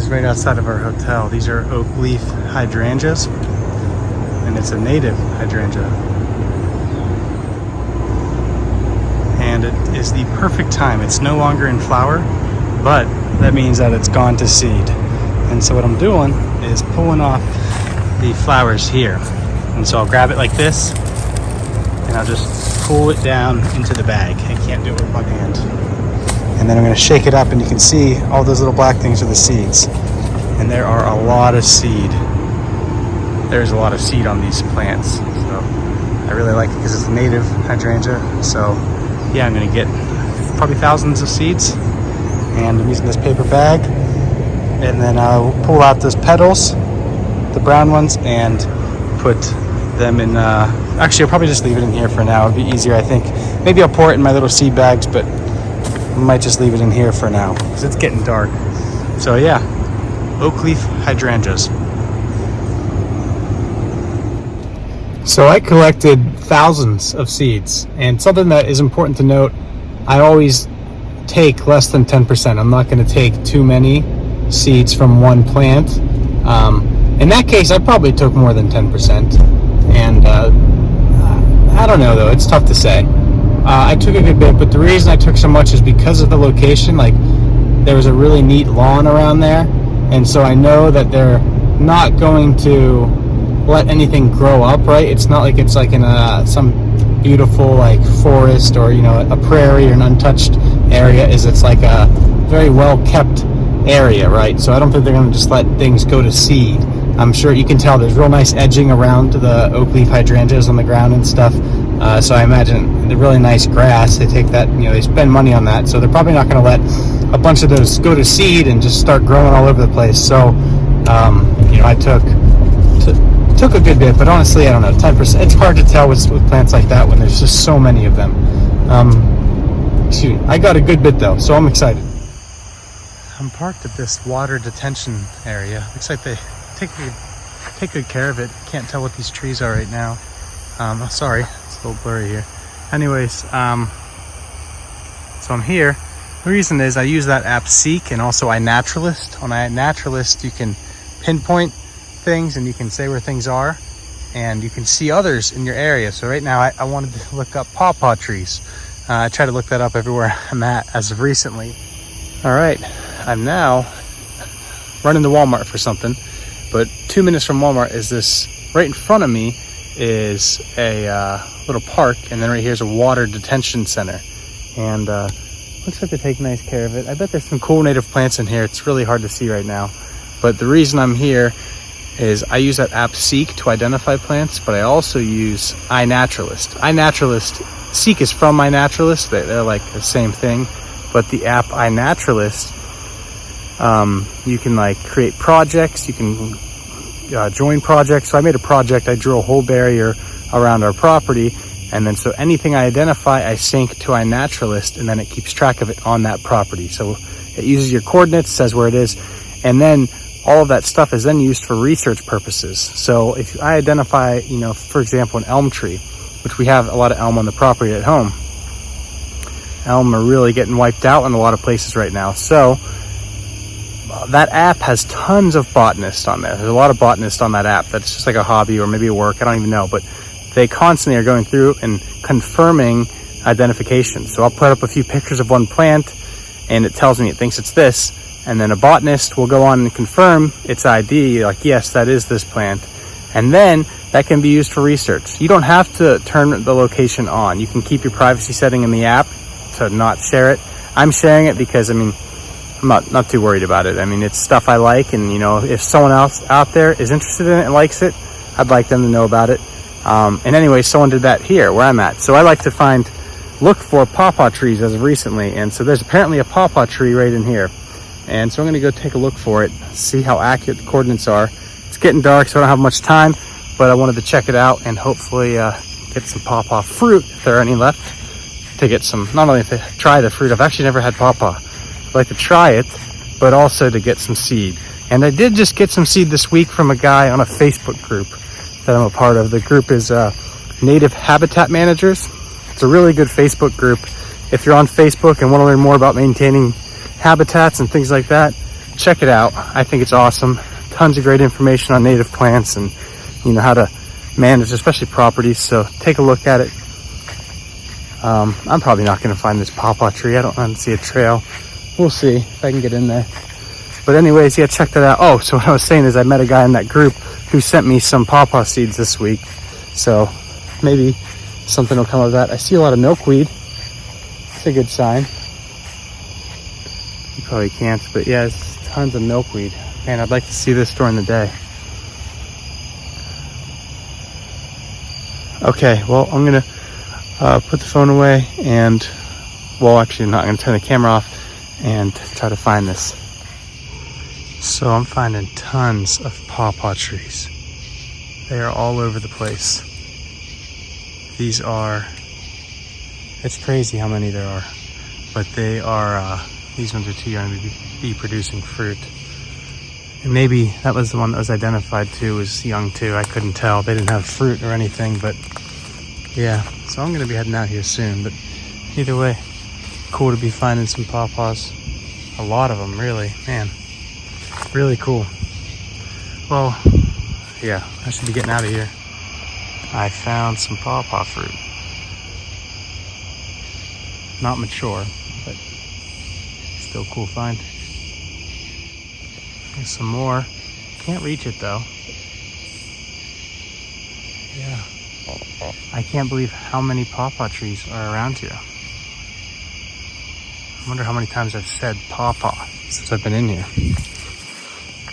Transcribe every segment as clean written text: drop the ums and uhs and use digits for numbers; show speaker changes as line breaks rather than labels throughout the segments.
is right outside of our hotel. These are oak leaf hydrangeas, and it's a native hydrangea. And it is the perfect time. It's no longer in flower, but that means that it's gone to seed. And so what I'm doing is pulling off the flowers here. And so I'll grab it like this, and I'll just pull it down into the bag. I can't do it with one hand. And then I'm gonna shake it up, and you can see all those little black things are the seeds. And there are a lot of seed. There's a lot of seed on these plants. So I really like it because it's a native hydrangea. So yeah, I'm gonna get probably thousands of seeds. And I'm using this paper bag. And then I'll pull out those petals, the brown ones, and put them in, actually I'll probably just leave it in here for now. It'll be easier, I think. Maybe I'll pour it in my little seed bags, but I might just leave it in here for now because it's getting dark. So yeah, oak leaf hydrangeas. So I collected thousands of seeds, and something that is important to note, I always take less than 10%. I'm not going to take too many seeds from one plant. In that case, I probably took more than 10%. And I don't know though, it's tough to say. I took a good bit, but the reason I took so much is because of the location. Like, there was a really neat lawn around there, and so I know that they're not going to let anything grow up, right? It's not like it's like in some beautiful like forest or, you know, a prairie or an untouched area. It's like a very well kept area, right? So I don't think they're going to just let things go to seed. I'm sure you can tell there's real nice edging around the oak leaf hydrangeas on the ground and stuff. So I imagine the really nice grass, they take that, you know, they spend money on that. So they're probably not going to let a bunch of those go to seed and just start growing all over the place. So, you know, I took a good bit, but honestly, I don't know, 10%. It's hard to tell with plants like that when there's just so many of them. Excuse me. I got a good bit though, so I'm excited. I'm parked at this water detention area. Looks like they take good care of it. Can't tell what these trees are right now. Sorry, it's a little blurry here. Anyways, so I'm here. The reason is I use that app Seek and also iNaturalist. On iNaturalist, you can pinpoint things and you can say where things are, and you can see others in your area. So right now I wanted to look up pawpaw trees. I try to look that up everywhere I'm at as of recently. All right, I'm now running to Walmart for something, but 2 minutes from Walmart is this, right in front of me is a little park, and then right here's a water detention center. And looks like they take nice care of it. I bet there's some cool native plants in here. It's really hard to see right now. But the reason I'm here is I use that app Seek to identify plants, but I also use iNaturalist. iNaturalist, Seek is from iNaturalist. They're like the same thing. But the app iNaturalist, you can like create projects, you can join projects. So I made a project, I drew a whole barrier around our property, and then so anything I identify, I sync to iNaturalist, and then it keeps track of it on that property. So it uses your coordinates, says where it is, and then all of that stuff is then used for research purposes. So if I identify, you know, for example, an elm tree, which we have a lot of elm on the property at home. Elm are really getting wiped out in a lot of places right now. So that app has tons of botanists on there. There's a lot of botanists on that app. That's just like a hobby or maybe a work. I don't even know. But they constantly are going through and confirming identification. So I'll put up a few pictures of one plant and it tells me it thinks it's this. And then a botanist will go on and confirm its ID, like, yes, that is this plant. And then that can be used for research. You don't have to turn the location on. You can keep your privacy setting in the app to not share it. I'm sharing it because, I mean, I'm not too worried about it. I mean, it's stuff I like, and, you know, if someone else out there is interested in it and likes it, I'd like them to know about it. And anyway, someone did that here where I'm at. So I like to look for pawpaw trees as of recently. And so there's apparently a pawpaw tree right in here. And so I'm gonna go take a look for it, see how accurate the coordinates are. It's getting dark, so I don't have much time, but I wanted to check it out and hopefully get some pawpaw fruit, if there are any left, to get some, not only to try the fruit, I've actually never had pawpaw. I'd like to try it, but also to get some seed. And I did just get some seed this week from a guy on a Facebook group that I'm a part of. The group is Native Habitat Managers. It's a really good Facebook group. If you're on Facebook and want to learn more about maintaining habitats and things like that, check it out. I think it's awesome. Tons of great information on native plants and how to manage, especially properties. So take a look at it. I'm probably not going to find this pawpaw tree. I don't see a trail. We'll see if I can get in there. But anyways, yeah, check that out. Oh, so what I was saying is I met a guy in that group who sent me some pawpaw seeds this week. So maybe something will come of that. I see a lot of milkweed. It's a good sign. You probably can't, but yeah, there's tons of milkweed. Man, I'd like to see this during the day. Okay, well, I'm gonna put the phone away and, well, actually I'm not gonna turn the camera off and try to find this. So I'm finding tons of pawpaw trees. They are all over the place. These are, it's crazy how many there are, but they are, these ones are too young to be producing fruit. And maybe that was the one that was identified too, was young too. I couldn't tell. They didn't have fruit or anything, but yeah. So I'm gonna be heading out here soon, but either way, cool to be finding some pawpaws. A lot of them, really, man. Really cool. Well, yeah, I should be getting out of here. I found some pawpaw fruit. Not mature, but still cool find. There's some more. Can't reach it though. Yeah. I can't believe how many pawpaw trees are around here. I wonder how many times I've said pawpaw since I've been in here.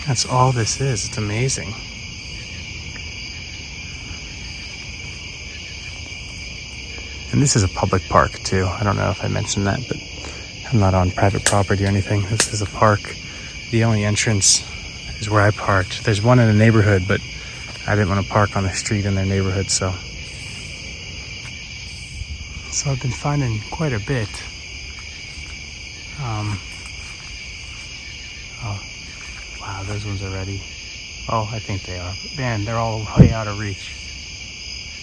That's all this is. It's amazing. And this is a public park too. I don't know if I mentioned that, but I'm not on private property or anything. This is a park. The only entrance is where I parked. There's one in the neighborhood, but I didn't want to park on the street in their neighborhood, so I've been finding quite a bit. Oh, wow, those ones are ready. Oh, I think they are. But man, they're all way out of reach.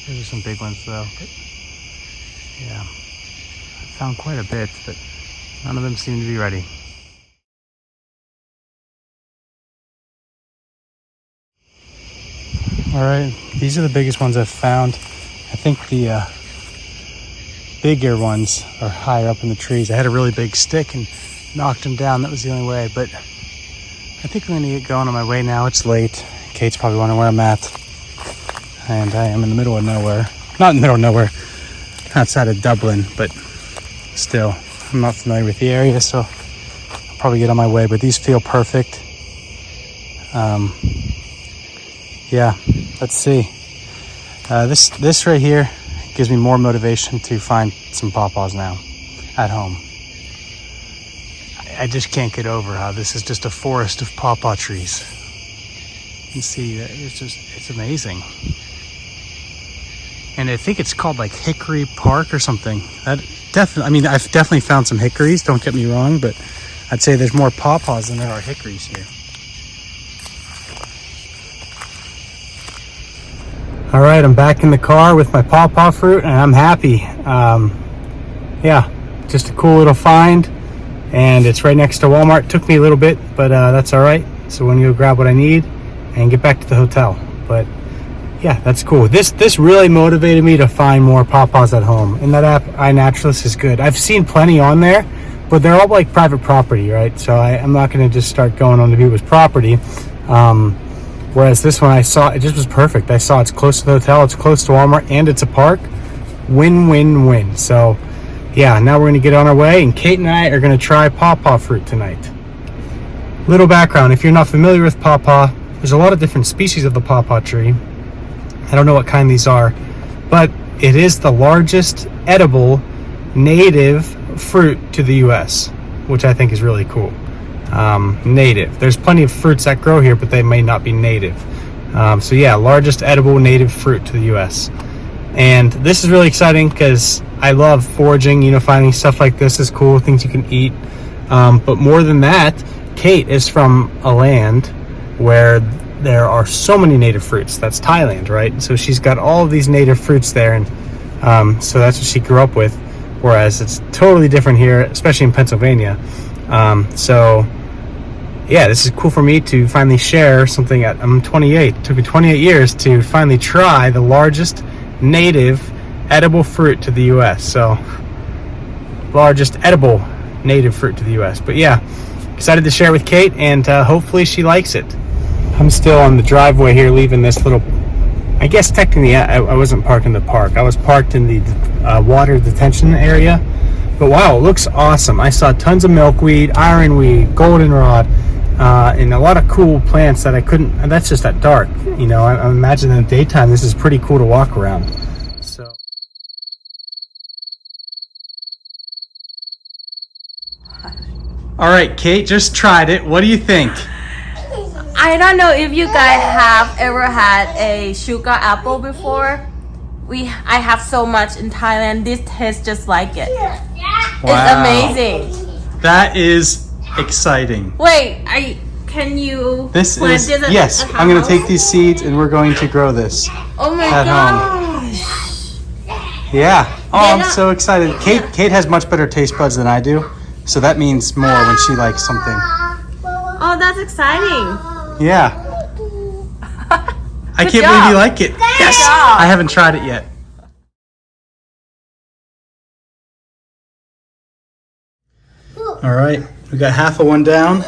Those are some big ones though. But yeah, I found quite a bit, but none of them seem to be ready. All right, these are the biggest ones I've found. I think the bigger ones are higher up in the trees. I had a really big stick and knocked them down. That was the only way, but I think I'm gonna get going on my way now. It's late. Kate's probably wondering where I'm at. And I am in the middle of nowhere. Not in the middle of nowhere, outside of Dublin, but still, I'm not familiar with the area, so I'll probably get on my way, but these feel perfect. Yeah, let's see. This right here gives me more motivation to find some pawpaws now at home. I just can't get over how this is just a forest of pawpaw trees. You can see that it's amazing. And I think it's called like Hickory Park or something. That definitely, I mean, I've definitely found some hickories, don't get me wrong, but I'd say there's more pawpaws than there are hickories here. All right, I'm back in the car with my pawpaw fruit and I'm happy. Yeah, just a cool little find. And it's right next to Walmart. Took me a little bit, but that's all right. So when you go grab what I need and get back to the hotel. But yeah, that's cool. This really motivated me to find more pawpaws at home. And that app, iNaturalist, is good. I've seen plenty on there, but they're all like private property, right? So I'm not gonna just start going on to people's property. Whereas this one I saw, it just was perfect. I saw it's close to the hotel, it's close to Walmart, and it's a park. Win, win, win. So yeah, now we're gonna get on our way, and Kate and I are gonna try pawpaw fruit tonight. Little background, if you're not familiar with pawpaw, there's a lot of different species of the pawpaw tree. I don't know what kind these are, but it is the largest edible native fruit to the US, which I think is really cool. Native. There's plenty of fruits that grow here, but they may not be native. So yeah, largest edible native fruit to the US. And this is really exciting because I love foraging, you know, finding stuff like this is cool, things you can eat. But more than that, Kate is from a land where there are so many native fruits. That's Thailand, right? So she's got all of these native fruits there, and so that's what she grew up with, whereas it's totally different here, especially in Pennsylvania. So yeah, this is cool for me to finally share something at, I'm 28. It took me 28 years to finally try the largest native edible fruit to the US. So, largest edible native fruit to the US. But yeah, excited to share with Kate, and hopefully she likes it. I'm still on the driveway here, leaving this little, I guess technically I wasn't parked in the park. I was parked in the water detention area. But wow, it looks awesome. I saw tons of milkweed, ironweed, goldenrod, and a lot of cool plants that I couldn't, and that's just at dark. You know, I imagine in the daytime this is pretty cool to walk around. So. All right, Kate, just tried it. What do you think?
I don't know if you guys have ever had a sugar apple before. I have so much in Thailand. This tastes just like it.
Wow.
It's amazing.
That is exciting.
Wait, can you
This
plant
is,
this
yes,
at
I'm going to
house?
take these seeds and we're going to grow this
Oh my
at
gosh.
home. Yeah. Oh, I'm so excited. Kate has much better taste buds than I do, so that means more when she likes something.
Oh, that's exciting.
Yeah. I can't
job.
believe you like it. Yes.
job.
I haven't tried it yet. All right, we got half of one down,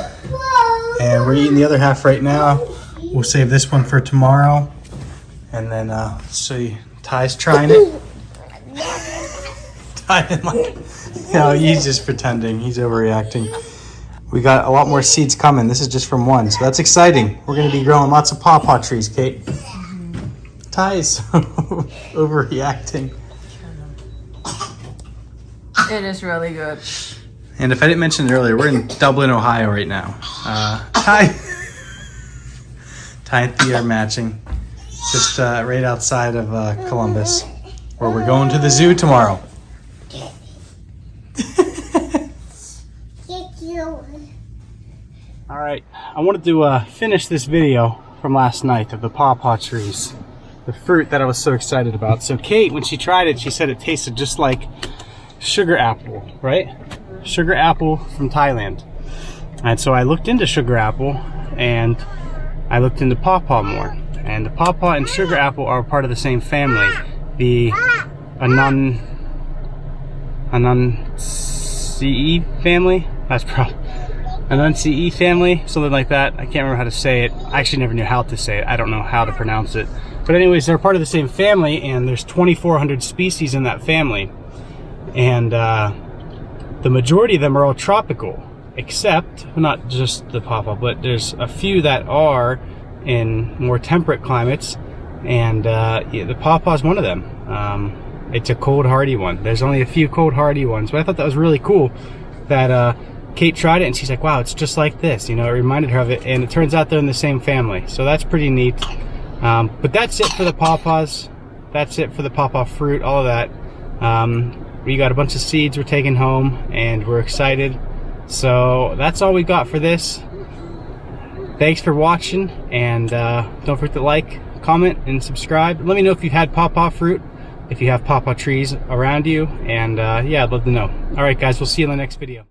and we're eating the other half right now. We'll save this one for tomorrow, and then see, Ty's trying it. Ty didn't like it. No, he's just pretending. He's overreacting. We got a lot more seeds coming. This is just from one, so that's exciting. We're going to be growing lots of pawpaw trees, Kate. Ty's overreacting.
It is really good.
And if I didn't mention it earlier, we're in Dublin, Ohio right now. Ty and Thea are matching, just right outside of Columbus, where we're going to the zoo tomorrow. All right, I wanted to finish this video from last night of the pawpaw trees, the fruit that I was so excited about. So Kate, when she tried it, she said it tasted just like sugar apple, right? Sugar apple from Thailand. And so I looked into sugar apple and I looked into pawpaw more. And the pawpaw and sugar apple are part of the same family, the Annunciae family. That's probably Annunciae family, something like that. I can't remember how to say it. I actually never knew how to say it. I don't know how to pronounce it. But anyways, they're part of the same family, and there's 2,400 species in that family. And the majority of them are all tropical, except, not just the pawpaw, but there's a few that are in more temperate climates, and yeah, the pawpaw is one of them. It's a cold hardy one. There's only a few cold hardy ones, but I thought that was really cool that Kate tried it and she's like, wow, it's just like this, you know, it reminded her of it, and it turns out they're in the same family, so that's pretty neat. But that's it for the pawpaws. That's it for the pawpaw fruit, all of that. We got a bunch of seeds we're taking home, and we're excited. So that's all we got for this. Thanks for watching, and don't forget to like, comment, and subscribe. Let me know if you've had pawpaw fruit, if you have pawpaw trees around you, and yeah, I'd love to know. All right, guys, we'll see you in the next video.